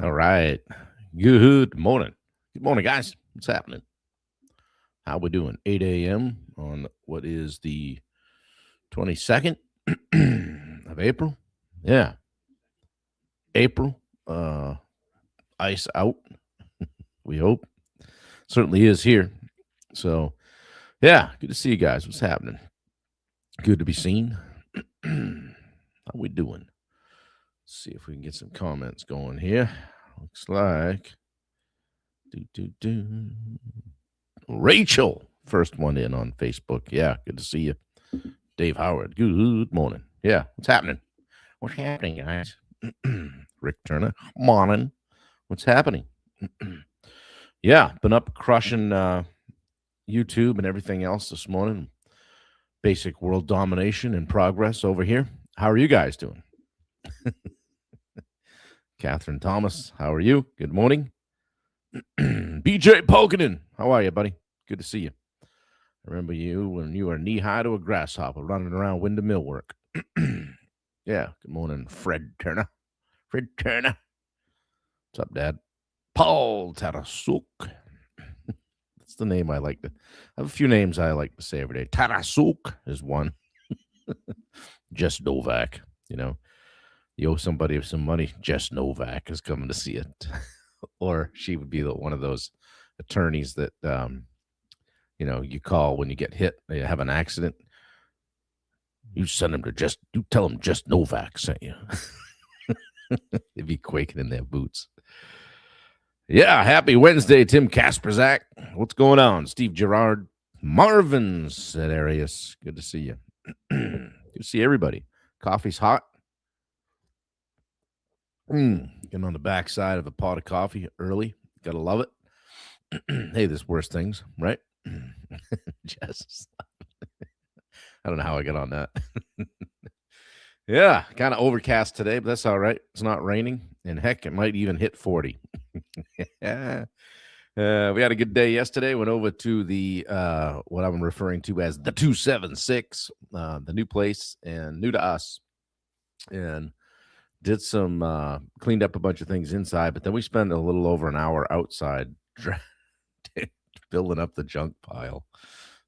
All right. Good morning. Good morning, guys. What's happening? How we doing? 8 a.m. on what is the 22nd of April? Yeah, April. Ice out, we hope. Certainly is here. So, yeah, good to see you guys. What's happening? Good to be seen. How we doing? Let's see if we can get some comments going here. Looks like Rachel, first one in on Facebook. Yeah, good to see you. Dave Howard, good morning. Yeah, what's happening? What's happening, guys? Rick Turner, morning. What's happening? Yeah, been up crushing YouTube and everything else this morning. Basic world domination and progress over here. How are you guys doing? Catherine Thomas, how are you? Good morning. BJ Pokanen, how are you, buddy? Good to see you. I remember you when you were knee high to a grasshopper running around window millwork. Yeah, good morning, Fred Turner. Fred Turner. What's up, Dad? Paul Tarasuk. That's the name I like to. I have a few names I like to say every day. Tarasuk is one. Jess Novak, you owe somebody some money. Jess Novak is coming to see it. Or she would be one of those attorneys that, you call when you get hit, you have an accident. You send them to you tell them Jess Novak sent you. They'd be quaking in their boots. Yeah, happy Wednesday, Tim Kasperzak. What's going on? Steve Gerard, Marvin said Arias. Good to see you. Good to see everybody. Coffee's hot. Getting on the backside of a pot of coffee early. Gotta love it. Hey, there's worse things, right? Jess. I don't know how I got on that. Yeah, kind of overcast today, but that's all right. It's not raining, and heck, it might even hit 40. Yeah. We had a good day yesterday. Went over to the what I'm referring to as the 276, the new place and new to us, and did some cleaned up a bunch of things inside. But then we spent a little over an hour outside building up the junk pile.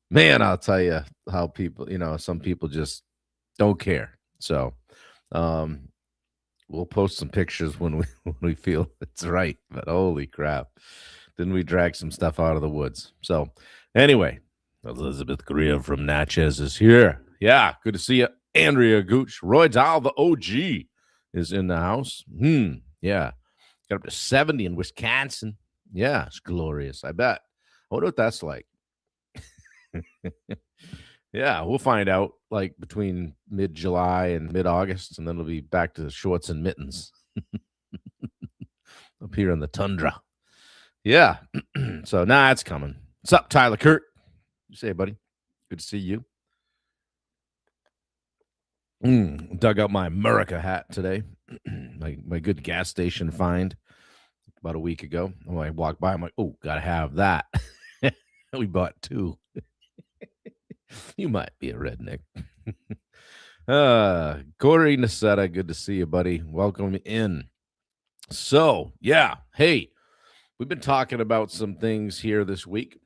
Man, I'll tell you how people, some people just don't care. So, we'll post some pictures when we feel it's right. But holy crap, didn't we drag some stuff out of the woods? So, anyway, Elizabeth Greer from Natchez is here. Yeah, good to see you, Andrea Gooch. Roy Dahl, the OG, is in the house. Yeah, got up to 70 in Wisconsin. Yeah, it's glorious. I bet. I wonder what that's like. Yeah, we'll find out like between mid-July and mid-August, and then it'll be back to shorts and mittens up here in the tundra. Yeah, so it's coming. What's up, Tyler Kurt? You say, buddy? Good to see you. Dug out my America hat today. my good gas station find about a week ago. When I walked by, I'm like, oh, gotta have that. We bought two. You might be a redneck. Corey Nasetta, good to see you, buddy. Welcome in. So, yeah, hey, we've been talking about some things here this week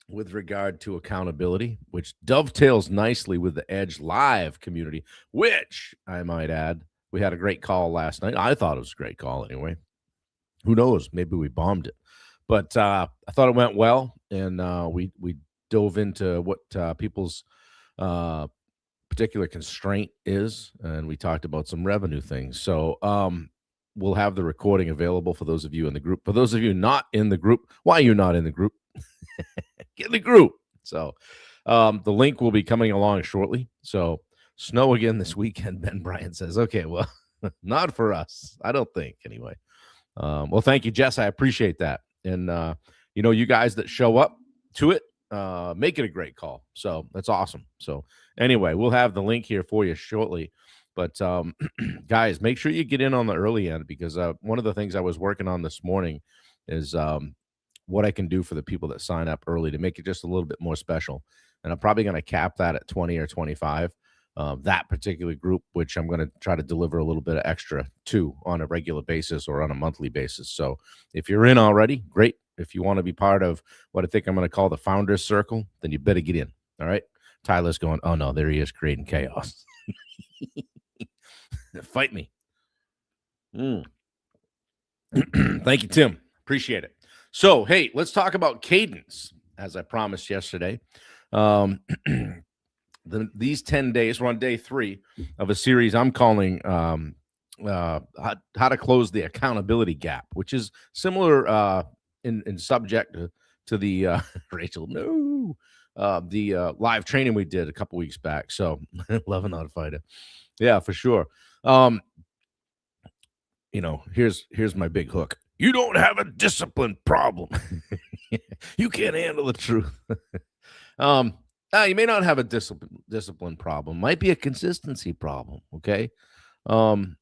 with regard to accountability, which dovetails nicely with the Edge Live community, which I might add, we had a great call last night. I thought it was a great call anyway. Who knows? Maybe we bombed it. But I thought it went well, and we dove into what people's particular constraint is, and we talked about some revenue things. So we'll have the recording available for those of you in the group. For those of you not in the group, why are you not in the group? Get in the group. So the link will be coming along shortly. So snow again this weekend, Ben Bryant says. Okay, well, not for us. I don't think, anyway. Well, thank you, Jess. I appreciate that. And, you guys that show up to it, make it a great call. So that's awesome. So anyway, we'll have the link here for you shortly. But guys, make sure you get in on the early end, because one of the things I was working on this morning is what I can do for the people that sign up early to make it just a little bit more special. And I'm probably going to cap that at 20 or 25. that particular group, which I'm going to try to deliver a little bit of extra to on a regular basis or on a monthly basis. So if you're in already, great. If you want to be part of what I think I'm going to call the Founders Circle, then you better get in. All right. Tyler's going, oh no, there he is creating chaos. Fight me. Thank you, Tim. Appreciate it. So, hey, let's talk about cadence, as I promised yesterday. These 10 days, we're on day 3 of a series I'm calling how to close the accountability gap, which is similar in subject to the Rachel, no, the live training we did a couple weeks back. So, loving how to fight it. Yeah, for sure. Here's my big hook. You don't have a discipline problem. You can't handle the truth. You may not have a discipline problem. Might be a consistency problem. Okay. And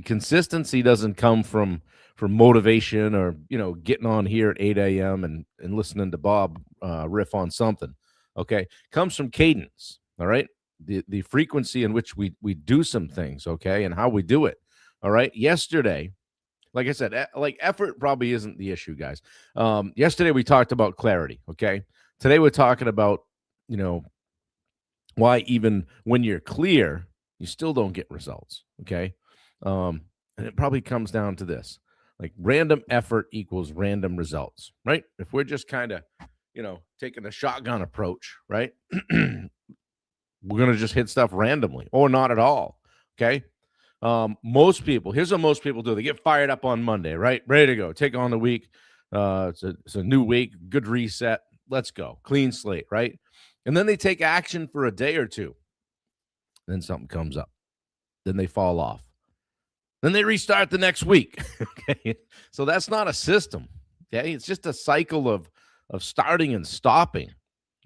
consistency doesn't come from motivation or, getting on here at 8 a.m. and listening to Bob riff on something. Okay. Comes from cadence. All right. The frequency in which we do some things. Okay. And how we do it. All right. Yesterday, like I said, effort probably isn't the issue, guys. Yesterday we talked about clarity. Okay. Today we're talking about, why even when you're clear, you still don't get results. Okay. And it probably comes down to this, like random effort equals random results, right? If we're just kind of, taking a shotgun approach, right? We're going to just hit stuff randomly or not at all. Okay. Most people, here's what most people do. They get fired up on Monday, right? Ready to go. Take on the week. It's a new week. Good reset. Let's go. Clean slate, right? And then they take action for a day or two. Then something comes up. Then they fall off. Then they restart the next week. Okay. So that's not a system. Okay. It's just a cycle of starting and stopping.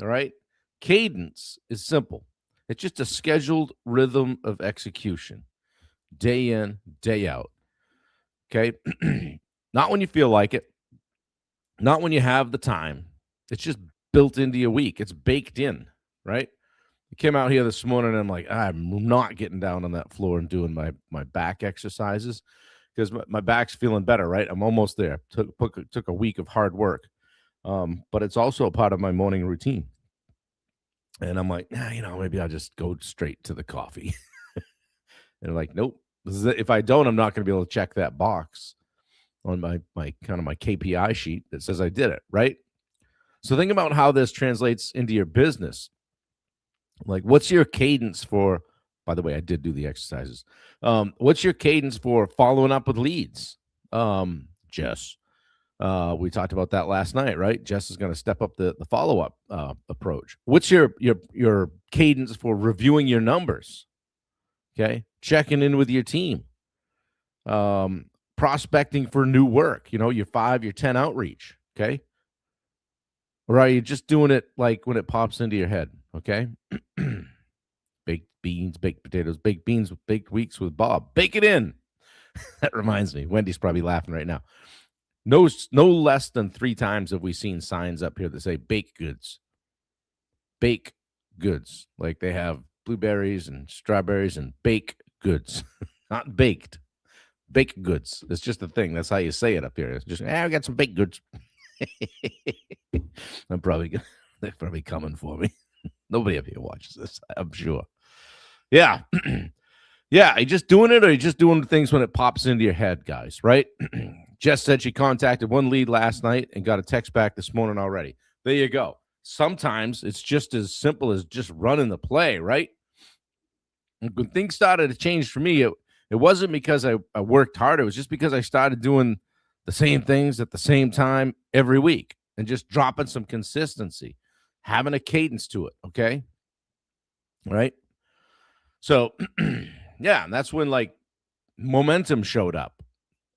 All right. Cadence is simple. It's just a scheduled rhythm of execution. Day in, day out. Okay. Not when you feel like it. Not when you have the time. It's just built into your week. It's baked in, right? I came out here this morning and I'm like, I'm not getting down on that floor and doing my back exercises because my back's feeling better, right? I'm almost there. Took a week of hard work. But it's also a part of my morning routine. And I'm like, maybe I'll just go straight to the coffee. And like, nope. If I don't, I'm not going to be able to check that box on my kind of my KPI sheet that says I did it, right? So think about how this translates into your business. Like, what's your cadence for, by the way, I did do the exercises. What's your cadence for following up with leads? Jess, we talked about that last night, right? Jess is going to step up the follow-up approach. What's your cadence for reviewing your numbers? Okay. Checking in with your team, prospecting for new work, your 5, your 10 outreach. Okay. Or are you just doing it like when it pops into your head? Okay. Baked beans, baked potatoes, baked beans, baked weeks with Bob. Bake it in. That reminds me. Wendy's probably laughing right now. No less than 3 times have we seen signs up here that say baked goods. Bake goods. Like they have blueberries and strawberries and baked goods. Not baked. Baked goods. It's just a thing. That's how you say it up here. It's just, I got some baked goods. They're probably coming for me. Nobody up here watches this, I'm sure. Yeah. Yeah. Are you just doing it or are you just doing things when it pops into your head, guys? Right? Jess said she contacted one lead last night and got a text back this morning already. There you go. Sometimes it's just as simple as just running the play, right? And when things started to change for me, it wasn't because I worked hard. It was just because I started doing the same things at the same time every week and just dropping some consistency, having a cadence to it. Okay. Right. So, yeah, and that's when like momentum showed up.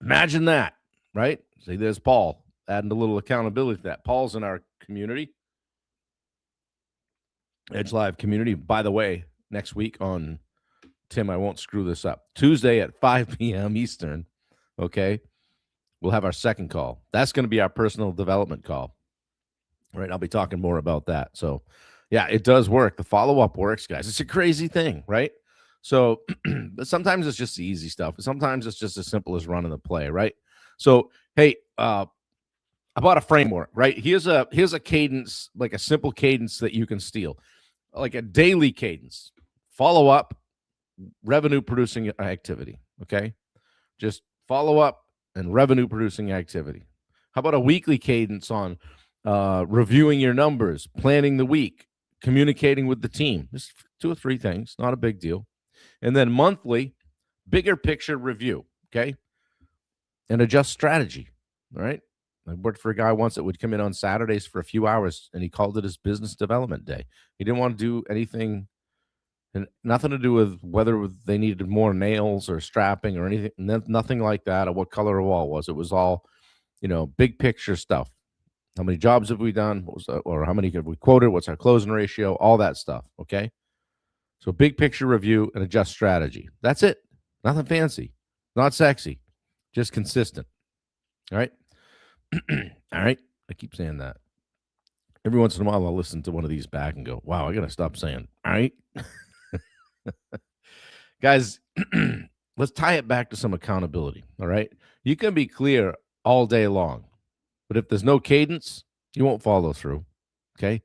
Imagine that. Right. See, there's Paul adding a little accountability to that. Paul's in our community, Edge Live community. By the way, next week on Tim, I won't screw this up. Tuesday at 5 p.m. Eastern. Okay. We'll have our second call. That's going to be our personal development call. All right. I'll be talking more about that. So Yeah, it does work. The follow-up works, guys. It's a crazy thing, right? So, but sometimes it's just the easy stuff. Sometimes it's just as simple as running the play, right? So, hey, about a framework, right? Here's a cadence, like a simple cadence that you can steal, like a daily cadence. Follow up, revenue producing activity. Okay, just follow up and revenue producing activity. How about a weekly cadence on reviewing your numbers, planning the week, communicating with the team? Just 2 or 3 things, not a big deal. And then monthly, bigger picture review. Okay, and adjust strategy. All right. I worked for a guy once that would come in on Saturdays for a few hours and he called it his business development day. He didn't want to do anything and nothing to do with whether they needed more nails or strapping or anything, nothing like that, or what color a wall was. It was all, big picture stuff. How many jobs have we done? What was that, or how many have we quoted? What's our closing ratio? All that stuff. Okay. So big picture review and adjust strategy. That's it. Nothing fancy, not sexy, just consistent. All right. All right. I keep saying that. Every once in a while, I'll listen to one of these back and go, wow, I got to stop saying, all right. Guys, let's tie it back to some accountability. All right. You can be clear all day long, but if there's no cadence, you won't follow through. Okay.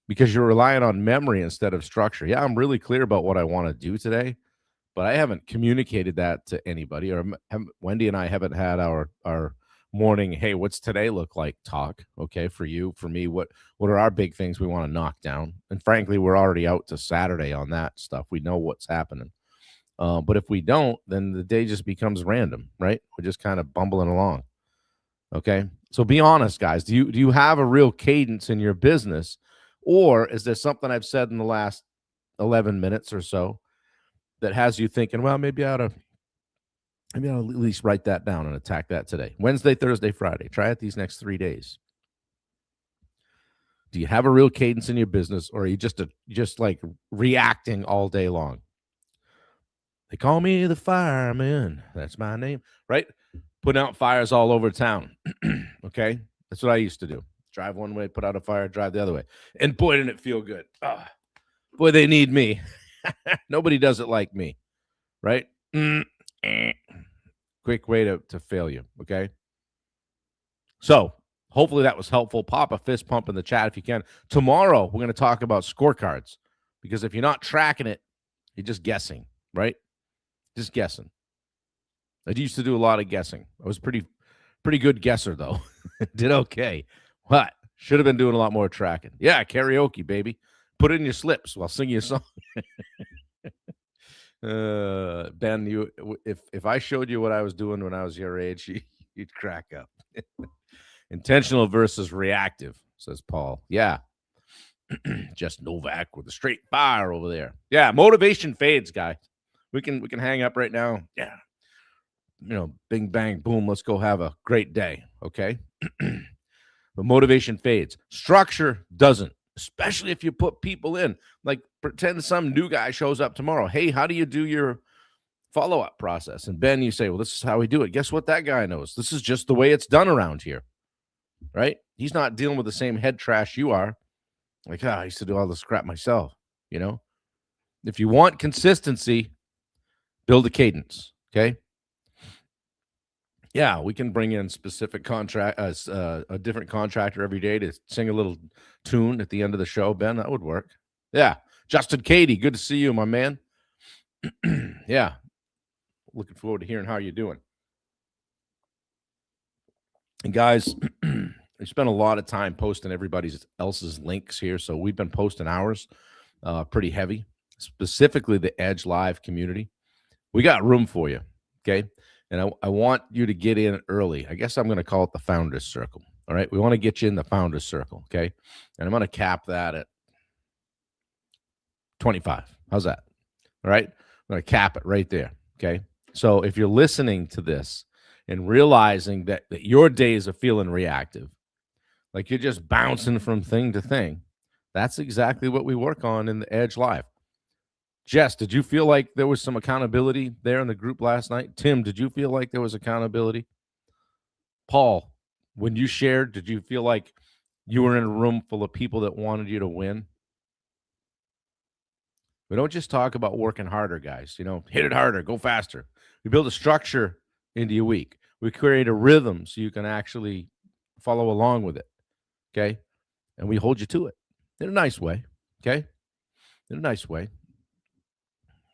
Because you're relying on memory instead of structure. Yeah, I'm really clear about what I want to do today, but I haven't communicated that to anybody, or Wendy and I haven't had our morning, hey, what's today look like talk. Okay, for you, for me, what are our big things we want to knock down? And frankly, we're already out to Saturday on that stuff. We know what's happening. But if we don't, then the day just becomes random, right? We're just kind of bumbling along. Okay, so be honest, guys. Do you have a real cadence in your business, or is there something I've said in the last 11 minutes or so that has you thinking, well, maybe I ought to at least write that down and attack that today? Wednesday, Thursday, Friday. Try it these next 3 days. Do you have a real cadence in your business, or are you just like reacting all day long? They call me the fireman. That's my name, right? Putting out fires all over town. Okay, that's what I used to do. Drive one way, put out a fire, drive the other way, and boy, didn't it feel good. Oh, boy, they need me. Nobody does it like me, right? Quick way to fail you. Okay, so hopefully that was helpful. Pop a fist pump in the chat if you can. Tomorrow we're going to talk about scorecards, because if you're not tracking it, you're just guessing, right? Just guessing. I used to do a lot of guessing. I was pretty good guesser though. Did okay. What? Should have been doing a lot more tracking. Yeah, karaoke, baby. Put it in your slips while singing a song. Ben, if I showed you what I was doing when I was your age, you'd crack up. Intentional versus reactive, says Paul. Yeah. Just Novak with a straight fire over there. Yeah, motivation fades, guy. We can hang up right now. Yeah. Bing, bang, boom. Let's go have a great day. Okay. But motivation fades. Structure doesn't, especially if you put people in. Like, pretend some new guy shows up tomorrow. Hey, how do you do your follow-up process? And Ben, you say, well, this is how we do it. Guess what that guy knows? This is just the way it's done around here. Right? He's not dealing with the same head trash you are. Like, I used to do all this crap myself. If you want consistency, build a cadence. Okay. Yeah, we can bring in specific a different contractor every day to sing a little tune at the end of the show. Ben, that would work. Yeah, Justin Cady, good to see you, my man. Yeah, looking forward to hearing how you're doing. And guys, we spent a lot of time posting everybody else's links here, so we've been posting ours pretty heavy, specifically the Edge Live community. We got room for you, okay? And I want you to get in early. I guess I'm going to call it the Founders Circle. All right. We want to get you in the Founders Circle. Okay. And I'm going to cap that at 25. How's that? All right. I'm going to cap it right there. Okay. So if you're listening to this and realizing that your days are feeling reactive, like you're just bouncing from thing to thing, that's exactly what we work on in the Edge Live. Jess, did you feel like there was some accountability there in the group last night? Tim, did you feel like there was accountability? Paul, when you shared, did you feel like you were in a room full of people that wanted you to win? We don't just talk about working harder, guys. Hit it harder, go faster. We build a structure into your week. We create a rhythm so you can actually follow along with it. Okay. And we hold you to it in a nice way. Okay. In a nice way.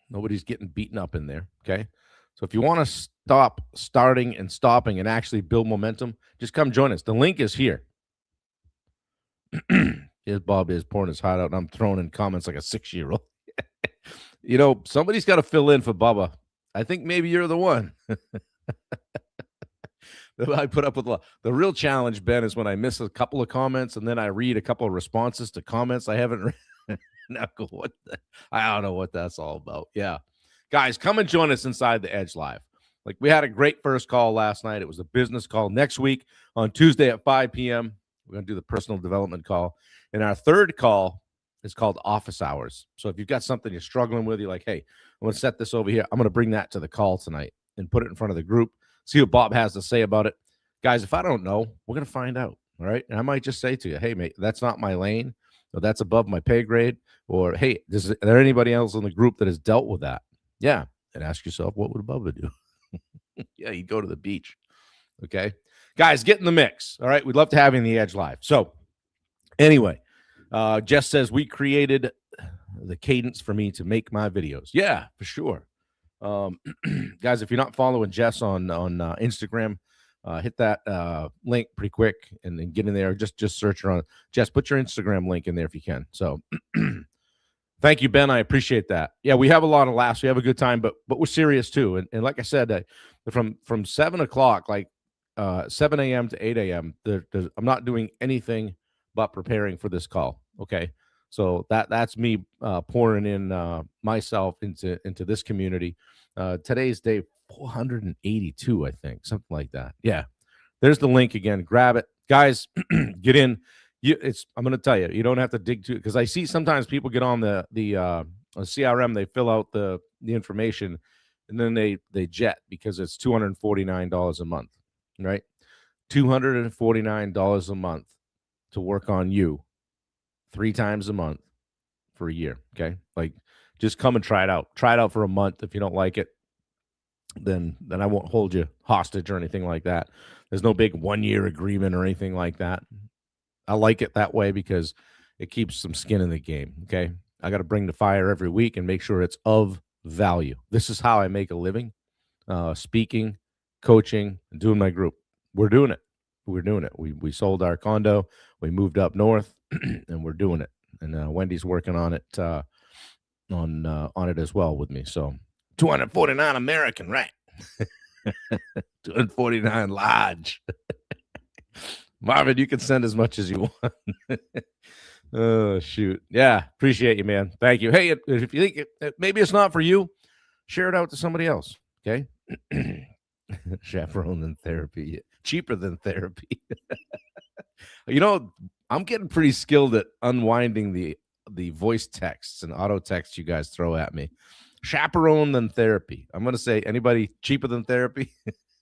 Nobody's getting beaten up in there. Okay. So if you want to stop starting and stopping and actually build momentum, just come join us. The link is here. Here's Bob is pouring his heart out, and I'm throwing in comments like a 6-year-old. Somebody's got to fill in for Bubba. I think maybe you're the one. I put up with the real challenge, Ben, is when I miss a couple of comments and then I read a couple of responses to comments I haven't read. Now go, I don't know what that's all about. Yeah. Guys, come and join us inside the Edge Live. Like, we had a great first call last night. It was a business call. Next week on Tuesday at 5 p.m., we're going to do the personal development call. And our third call is called office hours. So if you've got something you're struggling with, you're like, hey, I'm going to set this over here. I'm going to bring that to the call tonight and put it in front of the group. See what Bob has to say about it. Guys, if I don't know, we're going to find out. All right. And I might just say to you, hey, mate, that's not my lane, or that's above my pay grade, or hey, is there anybody else in the group that has dealt with that? Yeah. And ask yourself, what would Bubba do? Yeah, you'd go to the beach. Okay. Guys, get in the mix. All right. We'd love to have you in the Edge Live. So anyway, Jess says we created the cadence for me to make my videos. Yeah, for sure. Guys, if you're not following Jess on Instagram, hit that link pretty quick and then get in there. Just search her on Jess. Put your Instagram link in there if you can. So thank you, Ben. I appreciate that. Yeah, we have a lot of laughs. We have a good time, but we're serious too. And like I said, from 7 o'clock, like 7 a.m. to 8 a.m., I'm not doing anything but preparing for this call. Okay. So that's me pouring in myself into this community. Today's day 482, I think, something like that. Yeah, there's the link again. Grab it, guys. Get in. I'm going to tell you, you don't have to dig too, because I see sometimes people get on the CRM, they fill out the information, and then they jet because it's $249 a month, right? $249 a month to work on you 3 times a month for a year. Okay. Like, just come and try it out. Try it out for a month. If you don't like it, then I won't hold you hostage or anything like that. There's no big 1-year agreement or anything like that. I like it that way because it keeps some skin in the game. Okay. I got to bring the fire every week and make sure it's of value. This is how I make a living, speaking, coaching, and doing my group. We're doing it. We sold our condo. We moved up north and we're doing it. And Wendy's working on it, on it as well with me. So 249 American, right? 249 large. Marvin, you can send as much as you want. Oh, shoot. Yeah, appreciate you, man. Thank you. Hey, if you think maybe it's not for you, share it out to somebody else, okay? Chaperone than therapy. Cheaper than therapy. I'm getting pretty skilled at unwinding the voice texts and auto texts you guys throw at me. Chaperone than therapy. I'm going to say, anybody cheaper than therapy?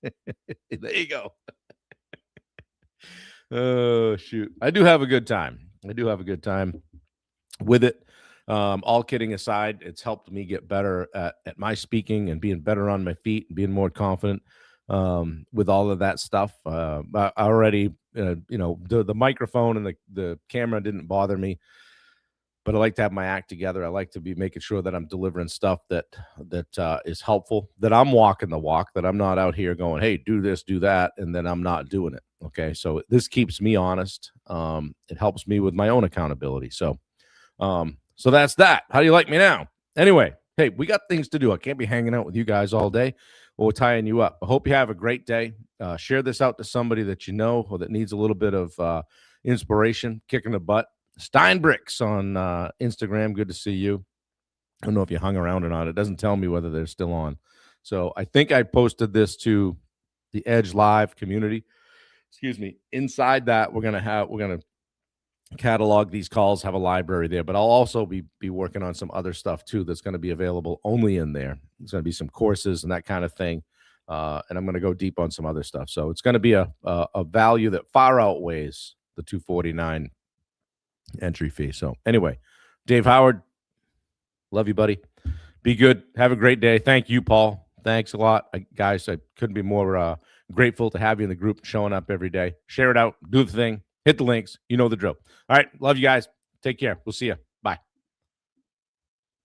There you go. Oh, shoot. I do have a good time with it. All kidding aside, it's helped me get better at my speaking and being better on my feet and being more confident with all of that stuff. I already, the microphone and the camera didn't bother me, but I like to have my act together. I like to be making sure that I'm delivering stuff that is helpful, that I'm walking the walk, that I'm not out here going, hey, do this, do that, and then I'm not doing it. Okay. So this keeps me honest. It helps me with my own accountability. So that's that. How do you like me now? Anyway, hey, we got things to do. I can't be hanging out with you guys all day. We're tying you up. I hope you have a great day. Share this out to somebody that you know or that needs a little bit of inspiration, kicking the butt. Steinbricks on Instagram. Good to see you. I don't know if you hung around or not. It doesn't tell me whether they're still on. So I think I posted this to the Edge Live community. Excuse me. Inside that, we're gonna catalog these calls, have a library there, but I'll also be working on some other stuff too that's going to be available only in there. There's going to be some courses and that kind of thing, and I'm going to go deep on some other stuff. So it's going to be a value that far outweighs the $249 entry fee. So anyway, Dave Howard, Love you, buddy. Be good. Have a great day. Thank you, Paul. Thanks a lot. Guys, I couldn't be more grateful to have you in the group, showing up every day. Share it out. Do the thing. Hit the links. You know the drill. All right. Love you guys. Take care. We'll see you.